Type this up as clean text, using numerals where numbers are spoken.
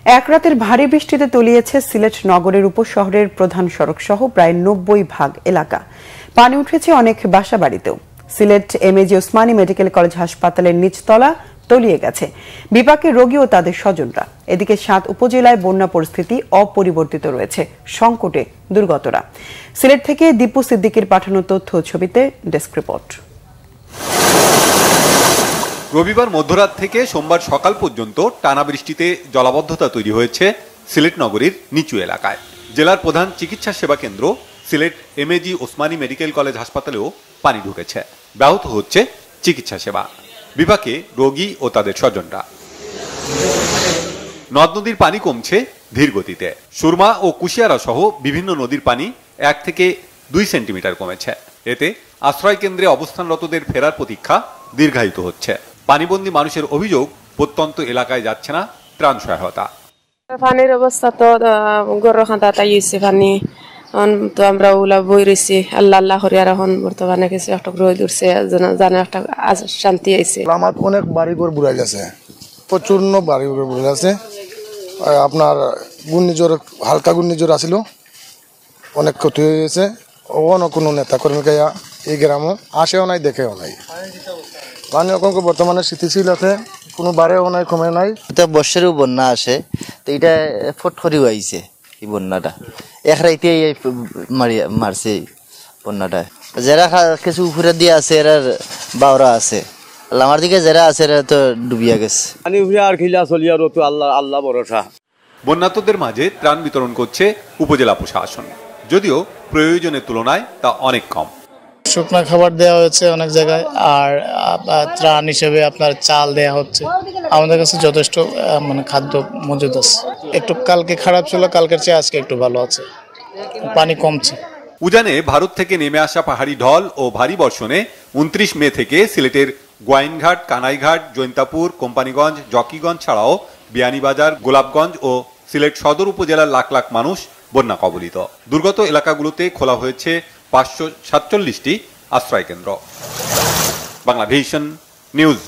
এক রাতের ভারী বৃষ্টিতে তলিয়েছে সিলেট নগরের উপশহরের প্রধান সড়ক সহ প্রায় ৯০% এলাকা। পানি উঠেছে অনেক বাসাবাড়িতেও। Sylhet MAG Osmani medical college হাসপাতালের নিচতলা তলিয়ে গেছে, বিপাকে রোগী ও তাদের স্বজনরা। এদিকে ৭ উপজেলায় বন্যা পরিস্থিতি অপরিবর্তিত রয়েছে, সংকটে দুর্গতরা। সিলেট থেকে দীপু সিদ্দিকীর পাঠানো তথ্য ছবিতে ডেস্ক রিপোর্ট। রবিবার মধ্যরাত থেকে সোমবার সকাল পর্যন্ত টানা বৃষ্টিতে জলাবদ্ধতা তৈরি হয়েছে সিলেট নগরীর নিচু এলাকায়। জেলার প্রধান চিকিৎসা সেবা কেন্দ্র Sylhet MAG Osmani medical college হাসপাতালেও পানি ঢুকেছে, ব্যাহত হচ্ছে চিকিৎসা সেবা, বিপাকে রোগী ও তাদের স্বজনরা। নদ নদীর পানি কমছে ধীর গতিতে। সুরমা ও কুশিয়ারা সহ বিভিন্ন নদীর পানি ১ থেকে ২ সেন্টিমিটার কমেছে। এতে আশ্রয় কেন্দ্রে অবস্থানরতদের ফেরার প্রতীক্ষা দীর্ঘায়িত হচ্ছে। পানিবন্দী মানুষের অভিযোগ, প্রত্যন্ত এলাকায় যাচ্ছে না ত্রাণ সহায়তা। পানির অবস্থা তো গরখান্দা তাই হয়েছে, পানি তো আমরা ওলা বই রয়েছি, আল্লাহ আল্লাহ করে আর এখন বর্তমানে কিছু একটা রোদ উঠছে, জানে একটা শান্তি আইছে। আমার অনেক বাড়িঘর বুড়াই গেছে, প্রচুর বাড়িঘর বুড়াই গেছে। আপনার ঘূর্ণিঝড়, হালকা ঘূর্ণিঝড় আসিল, অনেক ক্ষতি হয়ে গেছে। অন্য কোনো নেতা কর্মী এই গ্রামও আসেও নাই, দেখেও নাই। পানি বর্তমানে স্থিতিশীল আছে, কোনো বাড়েও নাই, কমে নাই। বর্ষারও বন্যা আসে, তো এটা ফটফরি আইছে এই বন্যাটা, এক রাইতে মারছে বন্যাটা। যারা কিছু উপরে দিয়ে আছে এরা বাওরা আছে, আমার দিকে যারা আছে এরা তো ডুবিয়া গেছে। পানি উপরে আর খিলা চলি আর তো আল্লাহ আল্লাহ ভরসা। বন্যার্তদের মাঝে ত্রাণ বিতরণ করছে উপজেলা প্রশাসন, যদিও প্রয়োজনের তুলনায় তা অনেক কম। শুকনো খাবার দেওয়া হয়েছে অনেক জায়গায়, আর ত্রাণ হিসেবে আপনার চাল দেওয়া হচ্ছে। আমাদের কাছে যথেষ্ট খাদ্য মজুদ আছে। একটু কালকে খারাপ ছিল, কালকের চেয়ে আজকে একটু ভালো আছে, পানি কমছে। উজানে ভারত থেকে নেমে আসা পাহাড়ি ঢল ও ভারী বর্ষণে ২৯ মে থেকে সিলেটের গোয়াইনঘাট, কানাইঘাট, জৈন্তাপুর, কোম্পানিগঞ্জ, জকিগঞ্জ ছাড়াও বিয়ানীবাজার, গোলাপগঞ্জ ও সিলেট সদর উপজেলার লাখ লাখ মানুষ বন্যা কবলিত। দুর্গত এলাকাগুলোতে খোলা হয়েছে ৫৪৭টি আশ্রয় কেন্দ্র। বাংলাভিশন নিউজ।